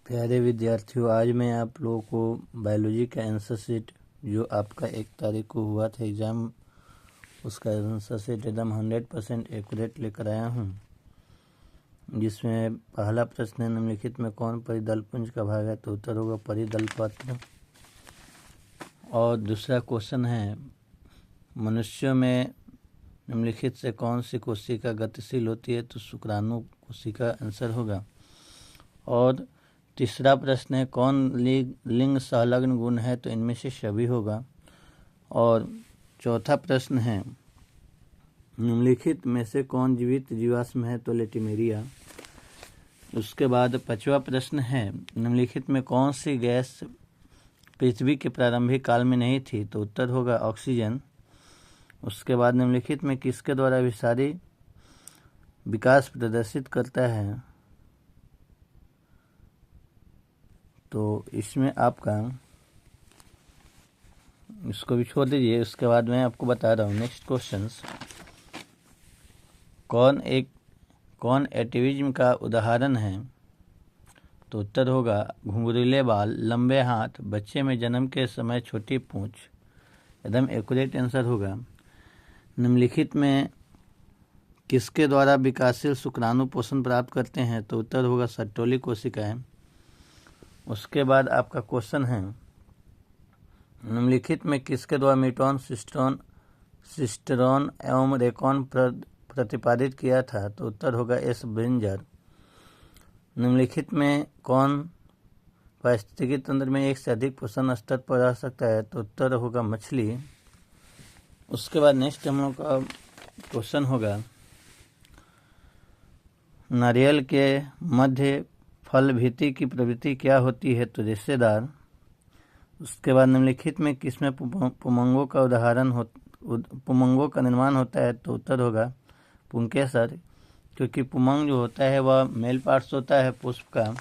प्यारे विद्यार्थियों, आज मैं आप लोगों को बायोलॉजी का आंसर शीट जो आपका 1 तारीख को हुआ था एग्ज़ाम, उसका आंसर शीट एकदम 100% एक्यूरेट लेकर आया हूँ। जिसमें पहला प्रश्न है, निम्नलिखित में कौन परिदलपुंज का भाग है? तो उत्तर होगा परिदलपत्र। और दूसरा क्वेश्चन है, मनुष्यों में निम्नलिखित से कौन सी कोशिका गतिशील होती है? तो शुक्राणु कोशिका आंसर होगा। और तीसरा प्रश्न है, कौन लिंग संलग्न गुण है? तो इनमें से सभी होगा। और चौथा प्रश्न है, निम्नलिखित में से कौन जीवित जीवाश्म है? तो लेटिमेरिया। उसके बाद पांचवा प्रश्न है, निम्नलिखित में कौन सी गैस पृथ्वी के प्रारंभिक काल में नहीं थी? तो उत्तर होगा ऑक्सीजन। उसके बाद निम्नलिखित में किसके द्वारा अभिसारी विकास प्रदर्शित करता है? तो इसमें आपका इसको भी छोड़ दीजिए। उसके बाद मैं आपको बता रहा हूँ नेक्स्ट क्वेश्चंस। कौन एटिविज्म का उदाहरण है? तो उत्तर होगा घुंघरीले बाल, लंबे हाथ, बच्चे में जन्म के समय छोटी पूंछ। एकदम एक्यूरेट आंसर होगा। निम्नलिखित में किसके द्वारा विकासशील शुक्राणु पोषण प्राप्त करते हैं? तो उत्तर होगा सर्टोली कोशिकाएं। उसके बाद आपका क्वेश्चन है, निम्नलिखित में किसके द्वारा मीटोन, सिस्टेरॉन एवं रेकॉन प्रतिपादित किया था? तो उत्तर होगा एस ब्रिंजर। निम्नलिखित में कौन पारिस्थितिकी तंत्र में एक से अधिक पोषण स्तर पर रह सकता है? तो उत्तर होगा मछली। उसके बाद नेक्स्ट हम लोग का क्वेश्चन होगा, नारियल के मध्य फल भीति की प्रवृत्ति क्या होती है? तो रिश्तेदार। उसके बाद निम्नलिखित में किसमें पुमंगों का निर्माण होता है? तो उत्तर होगा पुंकेसर, क्योंकि पुमंग जो होता है वह मेल पार्ट्स होता है पुष्प का,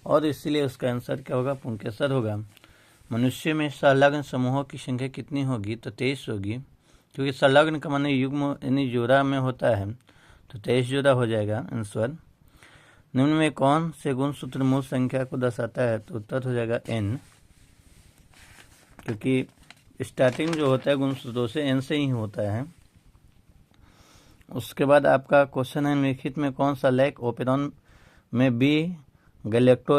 और इसीलिए उसका आंसर क्या होगा? पुंकेसर होगा। मनुष्य में संलग्न समूहों की संख्या कितनी होगी? तो 23 होगी, क्योंकि संलग्न का माने युग्म यानी जोड़ा में होता है, तो 23 जोड़ा हो जाएगा आंसर। निम्न में कौन से गुणसूत्र मूल संख्या को दर्शाता है? तो उत्तर हो जाएगा n, क्योंकि स्टार्टिंग जो होता है गुणसूत्रों से n से ही होता है। उसके बाद आपका क्वेश्चन है, निम्नलिखित में कौन सा लेक ओपेरॉन में बी गैलेक्टोसिडेज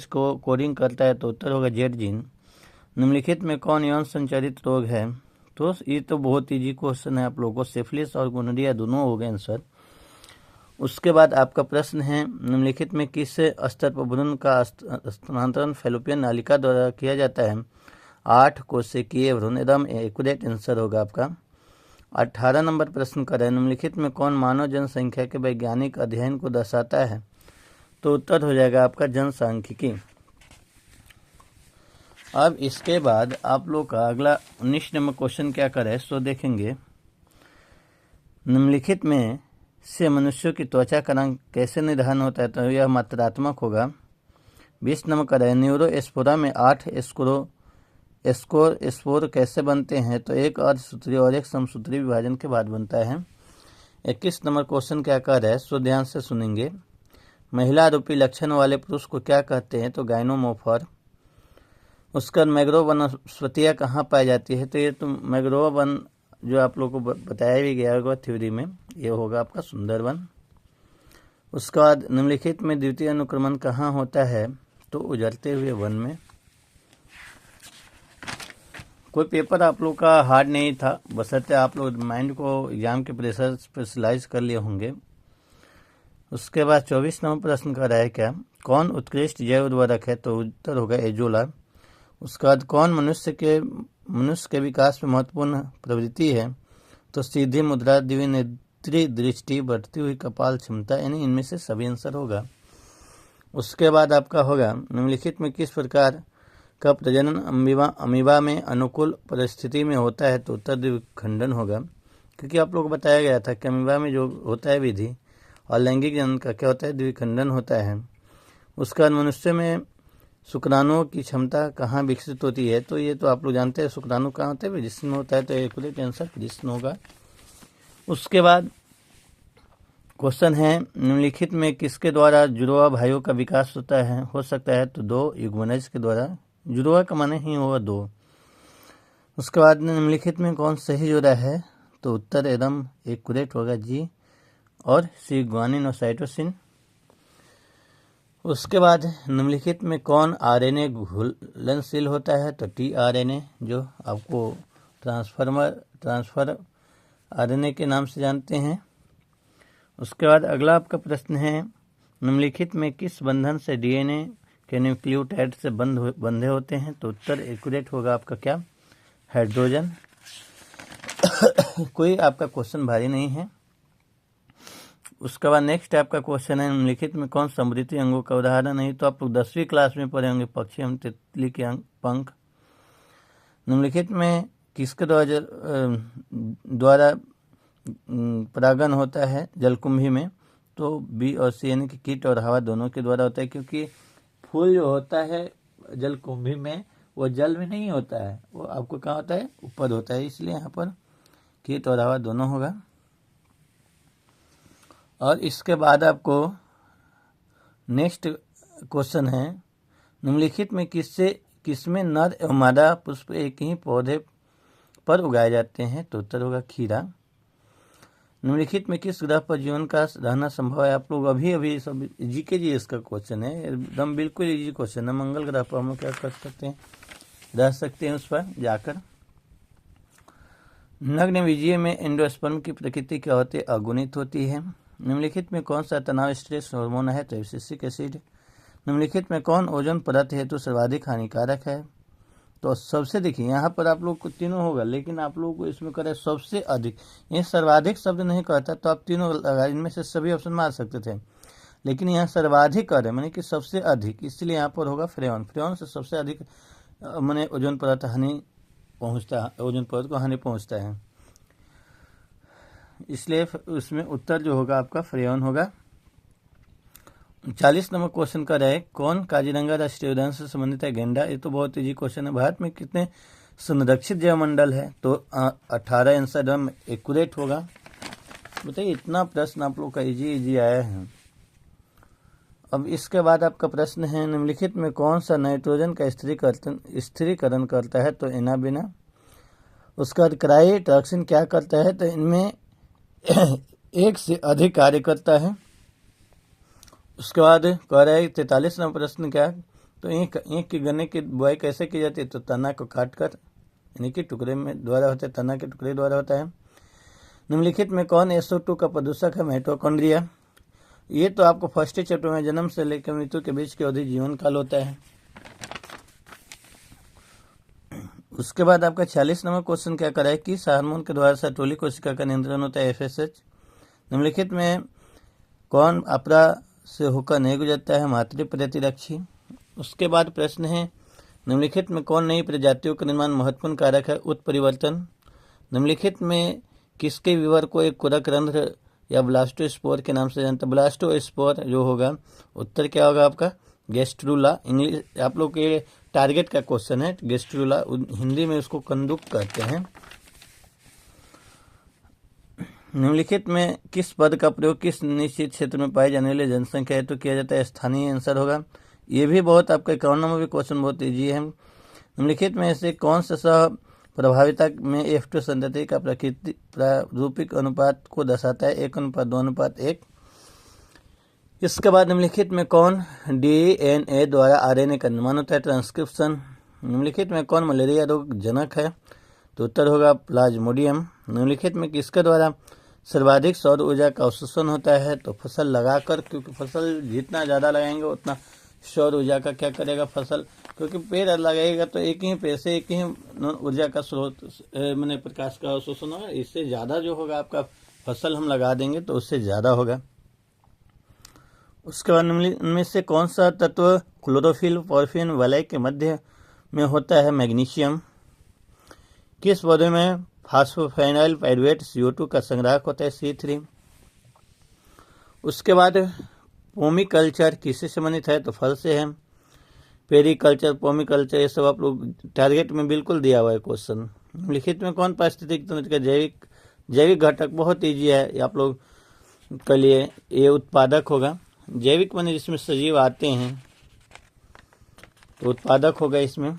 को कोडिंग करता है? तो उत्तर होगा जेड जीन। निम्नलिखित में कौन यौन संचारित रोग है? तो ये तो बहुत ईजी क्वेश्चन है आप लोगों को, सिफिलिस और गोनोरिया दोनों हो गए आंसर। उसके बाद आपका प्रश्न है, निम्नलिखित में किस स्तर पर भ्रूण का स्थानांतरण फैलोपियन नालिका द्वारा किया जाता है? 8 कोशिकीय भ्रूण। एकदम एक्यूरेट आंसर होगा आपका। 18 नंबर प्रश्न का है, निम्नलिखित में कौन मानव जनसंख्या के वैज्ञानिक अध्ययन को दर्शाता है? तो उत्तर हो जाएगा आपका जनसांख्यिकी। अब इसके बाद आप लोग का अगला 19 नंबर क्वेश्चन क्या करे सो देखेंगे। निम्नलिखित में से मनुष्यों की त्वचा का रंग कैसे निर्धारण होता है? तो यह मात्रात्मक होगा। 20 नंबर का है, न्यूरोस्पोरा में 8 स्पोर कैसे बनते हैं? तो एक अर्धसूत्री और एक समसूत्री विभाजन के बाद बनता है। 21 नंबर क्वेश्चन क्या कह रहा है सो ध्यान से सुनेंगे। महिला रूपी लक्षण वाले पुरुष को क्या कहते हैं? तो गाइनोमोफर। उसका मैग्रोव वनस्पतियाँ कहाँ पाई जाती है? तो ये तो मैग्रोव वन जो आप लोगों को बताया भी गया होगा थ्योरी में, ये होगा आपका सुंदरवन। उसके बाद निम्नलिखित में द्वितीय अनुक्रमण कहाँ होता है? तो उजरते हुए वन में। कोई पेपर आप लोग का हार्ड नहीं था, बशर्ते आप लोग माइंड को एग्जाम के प्रेशर स्पेशलाइज कर लिए होंगे। उसके बाद 24 नंबर प्रश्न का है क्या, कौन उत्कृष्ट जैव उर्वरक है? तो उत्तर होगा एजोला। उसके बाद कौन मनुष्य के विकास में महत्वपूर्ण प्रवृत्ति है? तो सीधी मुद्रा, द्विनेत्री दृष्टि, बढ़ती हुई कपाल क्षमता, यानी इनमें से सभी आंसर होगा। उसके बाद आपका होगा, निम्नलिखित में किस प्रकार का प्रजनन अमीबा में अनुकूल परिस्थिति में होता है? तो उत्तर द्विखंडन होगा, क्योंकि आप लोग को बताया गया था कि अमीबा में जो होता है विधि और लैंगिक जनन का क्या होता है? द्विखंडन होता है। उसके बाद मनुष्य में शुक्राणुओं की क्षमता कहाँ विकसित होती है? तो ये तो आप लोग जानते हैं, शुक्राणु कहाँ होते हैं? जिस्म में होता है, तो एक्यूरेट आंसर जिस्म होगा। उसके बाद क्वेश्चन है, निम्नलिखित में किसके द्वारा जुड़वा भाइयों का विकास होता है, हो सकता है? तो दो युग्मनज के द्वारा। जुड़वा का माने ही होगा दो। उसके बाद निम्नलिखित में कौन सही जोड़ा है? तो उत्तर एकदम एक्यूरेट होगा जी और सी, ग्वानिन और साइटोसिन। उसके बाद निम्नलिखित में कौन आरएनए घुलनशील होता है? तो टीआरएनए, जो आपको ट्रांसफर आरएनए के नाम से जानते हैं। उसके बाद अगला आपका प्रश्न है, निम्नलिखित में किस बंधन से डीएनए के न्यूक्लियोटाइड से बंधे होते हैं? तो उत्तर एक्यूरेट होगा आपका क्या? हाइड्रोजन। कोई आपका क्वेश्चन भारी नहीं है। उसके बाद नेक्स्ट आपका क्वेश्चन है, निम्नलिखित में कौन समृद्धि अंगों का उदाहरण नहीं? तो आप लोग 10वीं क्लास में पढ़े होंगे, पक्षी एवं तितली के पंख। निम्नलिखित में किसके द्वारा परागण होता है जलकुंभी में? तो बी और सी, यानी कि कीट और हवा दोनों के द्वारा होता है, क्योंकि फूल जो होता है जलकुंभी में वो जल में नहीं होता है, वो आपको कहाँ होता है? ऊपर होता है, इसलिए यहाँ पर कीट और हवा दोनों होगा। और इसके बाद आपको नेक्स्ट क्वेश्चन है, निम्नलिखित में किसमें नर एवं मादा पुष्प एक ही पौधे पर उगाए जाते हैं? तो उत्तर होगा खीरा। निम्नलिखित में किस ग्रह पर जीवन का रहना संभव है? आप लोग अभी सब जीके जी इसका क्वेश्चन है, एकदम बिल्कुल इजी क्वेश्चन है। मंगल ग्रह पर हम लोग क्या कर सकते हैं? रह सकते हैं उस पर जाकर। नग्न विजय में एंडोस्पर्म की प्रकृति क्या होती है? अगुणित होती है। निम्नलिखित में कौन सा तनाव स्ट्रेस हार्मोन है? तो एब्सिसिक एसिड। निम्नलिखित में कौन ओजोन परत हेतु सर्वाधिक हानिकारक है? तो सबसे, देखिए यहाँ पर आप लोग को तीनों होगा, लेकिन आप लोगों को इसमें करे सबसे अधिक। ये सर्वाधिक शब्द नहीं कहता तो आप तीनों लगा, इनमें से सभी ऑप्शन मार सकते थे, लेकिन यहाँ सर्वाधिक कर है, माने कि सबसे अधिक, इसलिए यहाँ पर होगा फ्रेन। फ्रेन से सबसे अधिक माने ओजोन परत हानि पहुँचता है, ओजोन परत को हानि पहुँचता है, इसलिए उसमें उत्तर जो होगा आपका फ्रेन होगा। 40 नंबर क्वेश्चन का रहे, कौन काजीरंगा राष्ट्रीय उद्यान से संबंधित है? गेंडा। ये तो बहुत इजी क्वेश्चन है। भारत में कितने संरक्षित जैवमंडल है? तो 18 आंसर एकदम एक्यूरेट होगा। बताइए, इतना प्रश्न आप लोग का इजी आया है। अब इसके बाद आपका प्रश्न है, निम्नलिखित में कौन सा नाइट्रोजन का स्थिरीकरण करता है? तो एनाबिना। उसका क्राई टॉक्सिन क्या करता है? तो इनमें एक से अधिक कार्य करता है। उसके बाद कह रहा है 43 नंबर प्रश्न क्या है? तो ईंख के गन्ने की बुआई कैसे की जाती है? तो तना को काटकर, यानी कि टुकड़े में द्वारा होता है, तना के टुकड़े द्वारा होता है। निम्नलिखित में कौन SO2 का प्रदूषक है? माइटोकॉन्ड्रिया। ये तो आपको फर्स्ट चैप्टर में जन्म से लेकर मृत्यु के बीच की अवधि जीवन काल होता है। उसके बाद आपका 46 नंबर क्वेश्चन क्या करा है कि हार्मोन के द्वारा सर्टोली कोशिका का नियंत्रण होता है, FSH। निम्नलिखित में कौन अपरा से होकर नहीं गुजरता है? मातृ प्रतिरक्षी। उसके बाद प्रश्न है, निम्नलिखित में कौन नई प्रजातियों का निर्माण महत्वपूर्ण कारक है? उत्परिवर्तन। निम्नलिखित में किसके विवर को एक कुरक रंध्र या ब्लास्टोस्पोर के नाम से जानते हैं? ब्लास्टोस्पोर जो होगा, उत्तर क्या होगा आपका? गेस्ट्रुला। इंग्लिश आप लोग के टारगेट का क्वेश्चन है, गेस्ट्रुला, हिंदी में उसको कंदुक कहते हैं। निम्नलिखित में किस पद का प्रयोग किस निश्चित क्षेत्र में पाई जाने वाली जनसंख्या हेतु किया जाता है? स्थानीय आंसर होगा। ये भी बहुत आपका 51 नंबर भी क्वेश्चन बहुत ईजी है। निम्नलिखित में से कौन सा सह प्रभाविता में F2 संतति का प्रारूपिक अनुपात को दर्शाता है? 1:2:1। इसके बाद निम्नलिखित में कौन DNA द्वारा RNA का निर्माण होता है? ट्रांसक्रिप्शन। निम्नलिखित में कौन मलेरिया रोग जनक है? तो उत्तर होगा प्लाज्मोडियम। निम्नलिखित में किसके द्वारा सर्वाधिक सौर ऊर्जा का अवशोषण होता है? तो फसल लगाकर, क्योंकि फसल जितना ज़्यादा लगाएंगे उतना सौर ऊर्जा का क्या करेगा फसल, क्योंकि पेड़ लगाएगा तो एक ही पेड़ से एक ही ऊर्जा का स्रोत मैंने प्रकाश का अवशोषण होगा, इससे ज़्यादा जो होगा आपका फसल हम लगा देंगे तो उससे ज़्यादा होगा। उसके बाद इनमें से कौन सा तत्व क्लोरोफिल पॉर्फिन वलय के मध्य में होता है? मैग्नीशियम। किस पौधे में फास्फोफाइनाइल पाइरुवेट CO2 का संग्राहक होता है? C3। उसके बाद पोमिकल्चर किससे संबंधित है? तो फल से है। पेरिकल्चर, पोमिकल्चर, ये सब आप लोग टारगेट में बिल्कुल दिया हुआ है क्वेश्चन। लिखित में कौन पारिस्थितिक तंत्र का जैविक घटक? बहुत ईजी है, आप लोग के लिए ये उत्पादक होगा। जैविक माने जिसमें सजीव आते हैं तो उत्पादक होगा इसमें।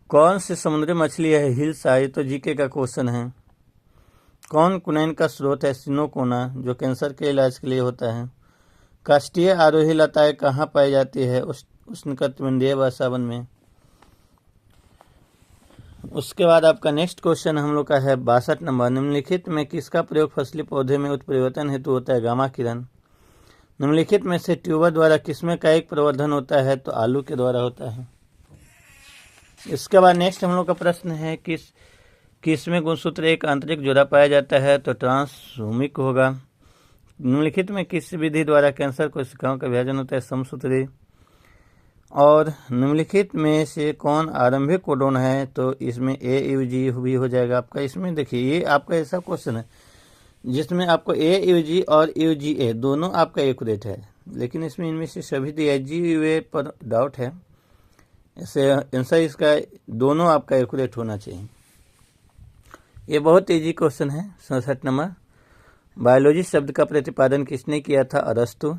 कौन सी समुद्री मछली है हिल्स आई, तो जीके का क्वेश्चन है। कौन कुनैन का स्रोत है, सिनोकोना, जो कैंसर के इलाज के लिए होता है। काष्ठीय आरोही लताएं कहाँ पाई जाती है, उष्णकटिबंधीय वर्षावन में। उसके बाद आपका नेक्स्ट क्वेश्चन हम लोग का है 62 नंबर। निम्नलिखित में किसका प्रयोग फसली पौधे में उत्परिवर्तन हेतु होता है, गामा किरण। निम्नलिखित में से ट्यूबर द्वारा किसमें कायिक प्रवर्धन होता है, तो आलू के द्वारा होता है। इसके बाद नेक्स्ट हम लोग का प्रश्न है किसमें गुणसूत्र एक आंतरिक जोड़ा पाया जाता है, तो ट्रांसोमिक होगा। निम्नलिखित में किस विधि द्वारा कैंसर कोशिकाओं का विभाजन होता है, समसूत्री। और निम्नलिखित में से कौन आरंभिक कोडोन है, तो इसमें AUG भी हो जाएगा आपका। इसमें देखिए ये आपका ऐसा क्वेश्चन है जिसमें आपको AUG और UGA दोनों आपका एक्यूरेट है, लेकिन इसमें इनमें से सभी दिया है, GUA पर डाउट है। ऐसे आंसर इसका दोनों आपका एक्यूरेट होना चाहिए। ये बहुत इजी क्वेश्चन है। 67 नंबर। बायोलॉजी शब्द का प्रतिपादन किसने किया था, अरस्तु।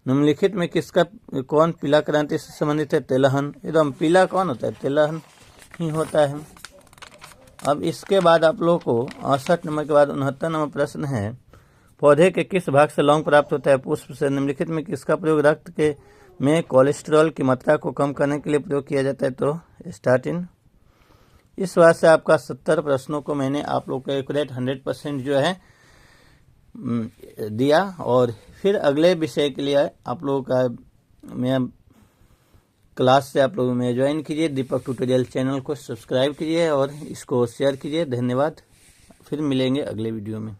निम्नलिखित में कौन पीला क्रांति से संबंधित है, तिलहन। एकदम पीला कौन होता है, तिलहन ही होता है। अब इसके बाद आप लोगों को 68 नंबर के बाद 69 नंबर प्रश्न है, पौधे के किस भाग से लौंग प्राप्त होता है, पुष्प से। निम्नलिखित में किसका प्रयोग रक्त के में कोलेस्ट्रॉल की मात्रा को कम करने के लिए प्रयोग किया जाता है, तो स्टार्टिन। इस बात से आपका 70 प्रश्नों को मैंने आप लोग को एक्यूरेट 100% जो है दिया। और फिर अगले विषय के लिए आप लोगों का मैं क्लास से आप लोगों में ज्वाइन कीजिए। दीपक ट्यूटोरियल चैनल को सब्सक्राइब कीजिए और इसको शेयर कीजिए। धन्यवाद। फिर मिलेंगे अगले वीडियो में।